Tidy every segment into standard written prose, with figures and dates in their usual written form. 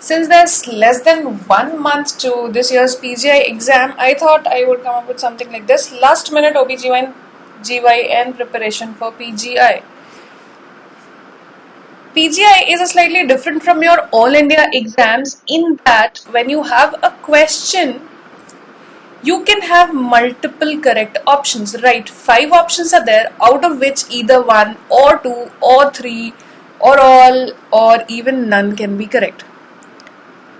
Since there's less than 1 month to this year's PGI exam, I thought I would come up with something like this: last minute OBGYN GYN preparation for PGI. PGI is a slightly different from your All India exams in that when you have a question, you can have multiple correct options, right? 5 options are there, out of which either 1 or 2 or 3 or all or even none can be correct.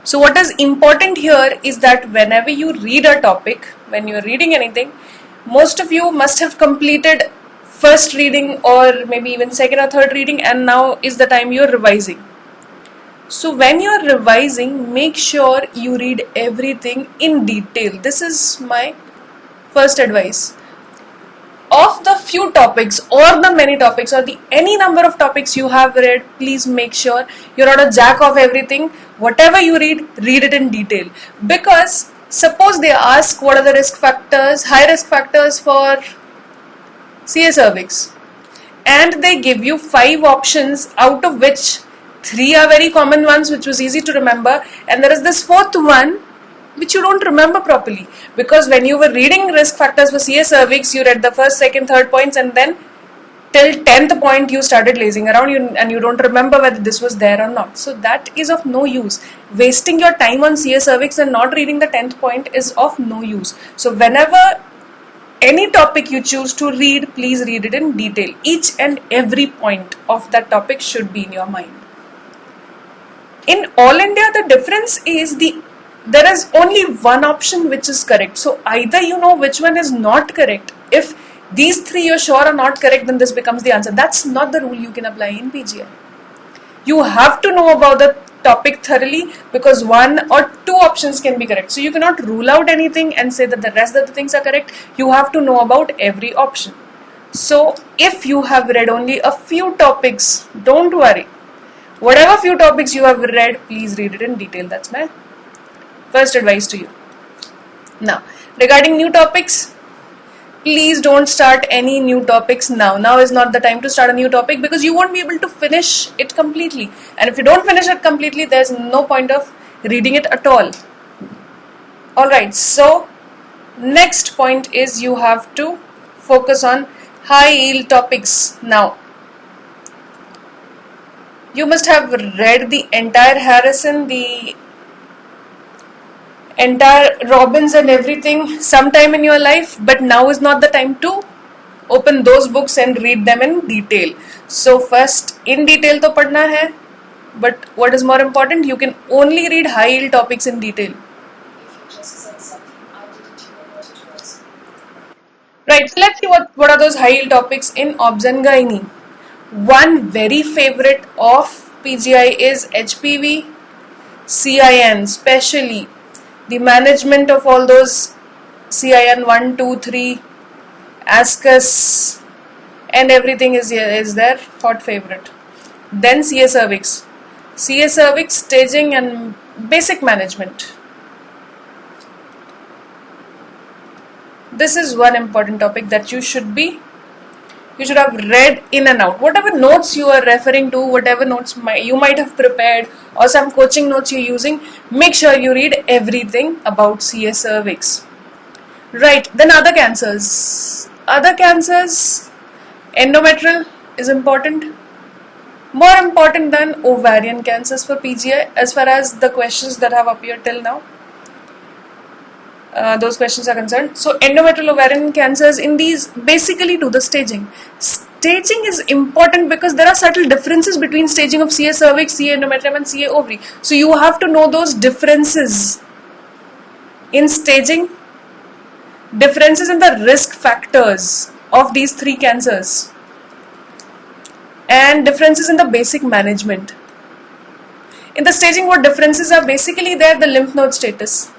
So what is important here is that whenever you read a topic, when you're reading anything, most of you must have completed first reading or maybe even second or third reading, and now is the time you're revising. So when you're revising, make sure you read everything in detail. This is my first advice. Of the few topics or the many topics or the any number of topics you have read, please make sure you're not a jack of everything. Whatever you read it in detail. Because suppose they ask what are the risk factors, high risk factors for CA cervix, and they give you 5 options, out of which 3 are very common ones which was easy to remember, and there is this 4th one which you don't remember properly, because when you were reading risk factors for CA cervix, you read the first, second, third points, and then till 10th point you started lazing around and you don't remember whether this was there or not. So that is of no use. Wasting your time on CA cervix and not reading the 10th point is of no use. So whenever any topic you choose to read, please read it in detail. Each and every point of that topic should be in your mind. In All India, the difference is there is only one option which is correct. So either you know which one is not correct. If these 3 you're sure are not correct, then this becomes the answer. That's not the rule you can apply in PGI. You have to know about the topic thoroughly, because 1 or 2 options can be correct. So you cannot rule out anything and say that the rest of the things are correct. You have to know about every option. So if you have read only a few topics, don't worry. Whatever few topics you have read, please read it in detail. That's my first advice to you. Now, regarding new topics, please don't start any new topics now. Now is not the time to start a new topic, because you won't be able to finish it completely. And if you don't finish it completely, there's no point of reading it at all. Alright, so next point is you have to focus on high yield topics now. You must have read the entire Harrison, the entire Robbins and everything sometime in your life, but now is not the time to open those books and read them in detail. So first, in detail to padna hai, but what is more important, you can only read high yield topics in detail. Right, so let's see what are those high yield topics in Obs and Gynae. One very favorite of PGI is HPV, CIN, especially the management of all those CIN 1, 2, 3, ascus, and everything is their hot favorite. Then CA cervix. CA cervix, staging and basic management. This is one important topic that you should have read in and out. Whatever notes you are referring to, whatever notes you might have prepared, or some coaching notes you're using, make sure you read everything about CA cervix. Right, then other cancers. Endometrial is important. More important than ovarian cancers for PGI, as far as the questions that have appeared till now. Those questions are concerned. So endometrial, ovarian cancers, in these basically do the staging. Staging is important because there are subtle differences between staging of CA cervix, CA endometrium and CA ovary. So you have to know those differences in staging, differences in the risk factors of these 3 cancers, and differences in the basic management. In the staging, what differences are basically there? The lymph node status.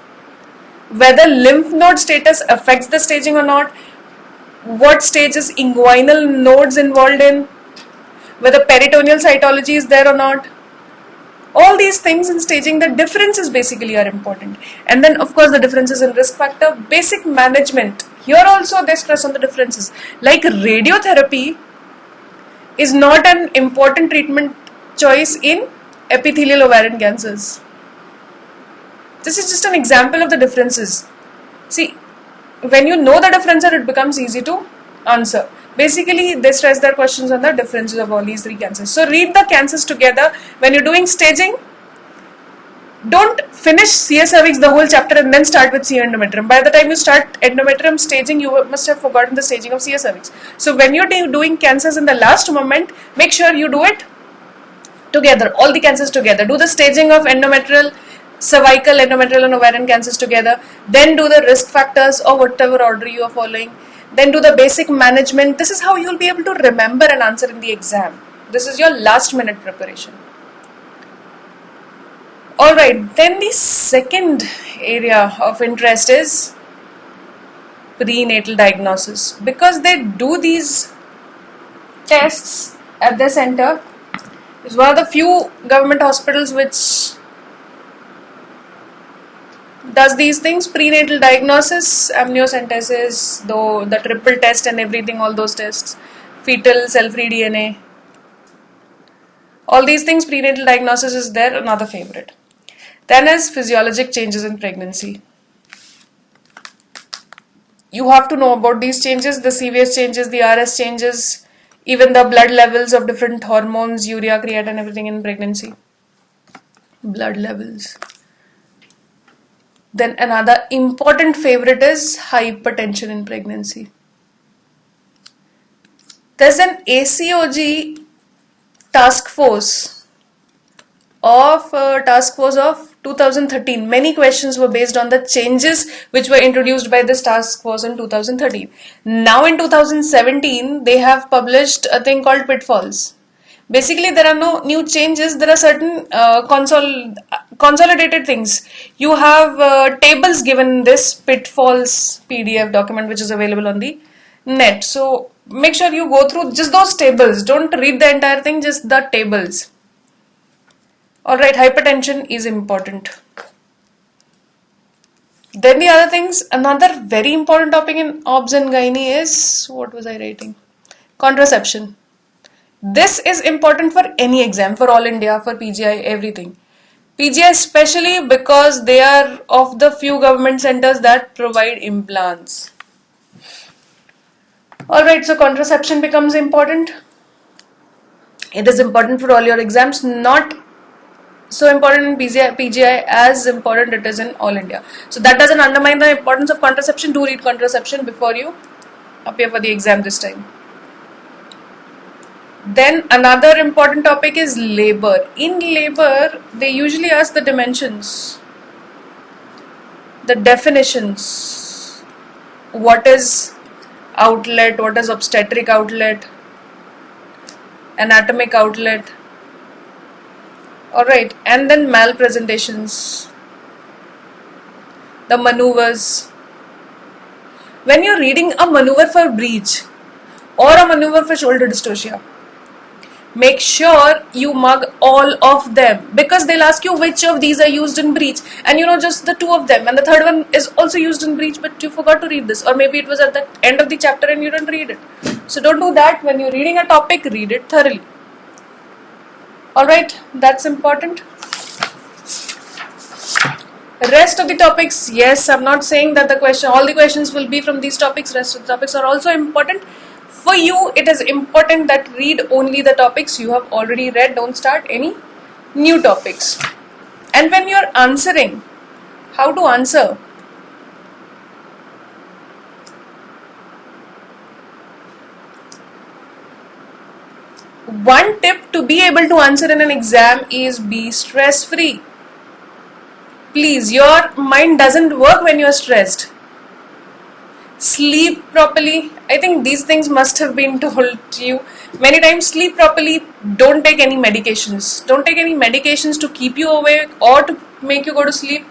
Whether lymph node status affects the staging or not, what stage is inguinal nodes involved in, whether peritoneal cytology is there or not. All these things in staging, the differences basically are important. And then of course the differences in risk factor, basic management. Here also they stress on the differences. Like radiotherapy is not an important treatment choice in epithelial ovarian cancers. This is just an example of the differences. See, when you know the difference, it becomes easy to answer. Basically, they stress their questions on the differences of all these three cancers. So read the cancers together. When you're doing staging, don't finish CA cervix the whole chapter and then start with CA endometrium. By the time you start endometrium staging, you must have forgotten the staging of CA cervix. So when you're doing cancers in the last moment, make sure you do it together, all the cancers together. Do the staging of endometrial, cervical, endometrial and ovarian cancers together. Then do the risk factors or whatever order you are following. Then do the basic management. This is how you'll be able to remember and answer in the exam. This is your last minute preparation. Alright, then the second area of interest is prenatal diagnosis. Because they do these tests at the center, it's one of the few government hospitals which does these things: prenatal diagnosis, amniocentesis, though the triple test and everything, all those tests, fetal cell-free DNA, all these things, prenatal diagnosis is there, another favorite. Then is physiologic changes in pregnancy. You have to know about these changes, the CVS changes, the RS changes, even the blood levels of different hormones, urea, creatine, everything in pregnancy. Blood levels. Then another important favorite is hypertension in pregnancy. There's an ACOG task force of 2013. Many questions were based on the changes which were introduced by this task force in 2013. Now in 2017, they have published a thing called pitfalls. Basically, there are no new changes. There are certain consolidated things. You have tables given in this pitfalls PDF document, which is available on the net. So make sure you go through just those tables. Don't read the entire thing, just the tables. Alright, hypertension is important. Then the other things, another very important topic in OBS and Gynae is, what was I writing? Contraception. This is important for any exam, for All India, for PGI, everything. PGI especially because they are of the few government centers that provide implants. Alright, so contraception becomes important. It is important for all your exams, not so important in PGI as important it is in All India. So that doesn't undermine the importance of contraception. Do read contraception before you appear for the exam this time. Then another important topic is labor. In labor, they usually ask the dimensions, the definitions. What is outlet? What is obstetric outlet? Anatomic outlet. Alright, and then malpresentations, the maneuvers. When you're reading a maneuver for breech or a maneuver for shoulder dystocia, make sure you mug all of them, because they'll ask you which of these are used in breech, and you know just the two of them, and the third one is also used in breech, but you forgot to read this, or maybe it was at the end of the chapter and you didn't read it. So don't do that. When you're reading a topic, read it thoroughly. Alright, that's important. Rest of the topics, yes, I'm not saying that all the questions will be from these topics. Rest of the topics are also important. For you, it is important that read only the topics you have already read. Don't start any new topics. And when you're answering, how to answer? One tip to be able to answer in an exam is be stress-free. Please, your mind doesn't work when you're stressed. Sleep properly. I think these things must have been told to you many times. Sleep properly. Don't take any medications. Don't take any medications to keep you awake or to make you go to sleep.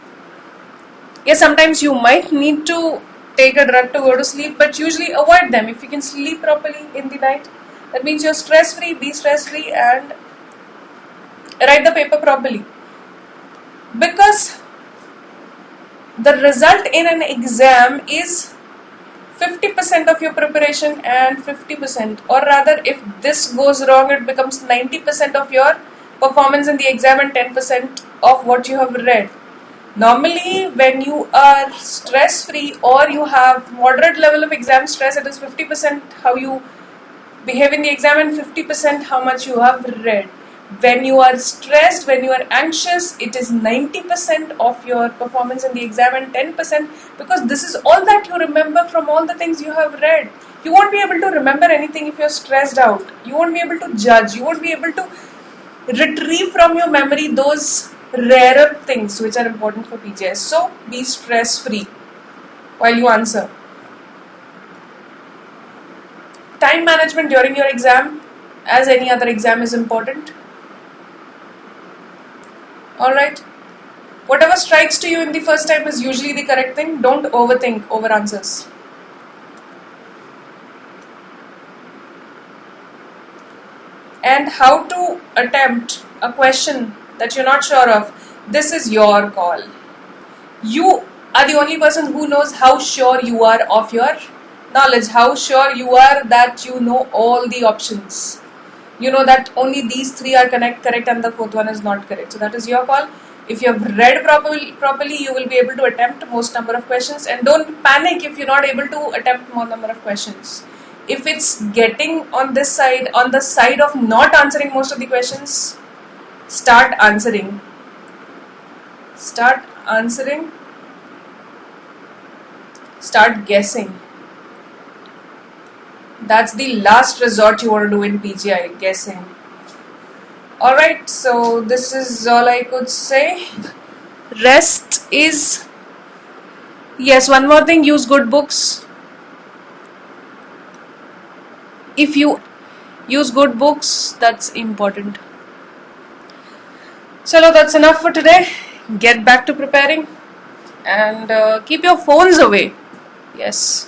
Yes, sometimes you might need to take a drug to go to sleep, but usually avoid them. If you can sleep properly in the night, that means you're stress-free. Be stress-free and write the paper properly. Because the result in an exam is 50% of your preparation and 50%, or rather if this goes wrong, it becomes 90% of your performance in the exam and 10% of what you have read. Normally, when you are stress free or you have moderate level of exam stress, it is 50% how you behave in the exam and 50% how much you have read. When you are stressed, when you are anxious, it is 90% of your performance in the exam and 10% because this is all that you remember from all the things you have read. You won't be able to remember anything if you're stressed out. You won't be able to judge. You won't be able to retrieve from your memory those rarer things which are important for PGS. So be stress free while you answer. Time management during your exam, as any other exam, is important. Alright. Whatever strikes to you in the first time is usually the correct thing. Don't overthink over answers. And how to attempt a question that you're not sure of, this is your call. You are the only person who knows how sure you are of your knowledge, how sure you are that you know all the options. You know that only these three are correct and the fourth one is not correct. So that is your call. If you have read properly, you will be able to attempt most number of questions, and don't panic if you're not able to attempt more number of questions. If it's getting on the side of not answering most of the questions, start answering. Start answering. Start guessing. That's the last resort you want to do in PGI, guessing. Alright, so this is all I could say. Rest is... Yes, one more thing, use good books. If you use good books, that's important. So that's enough for today. Get back to preparing and keep your phones away. Yes.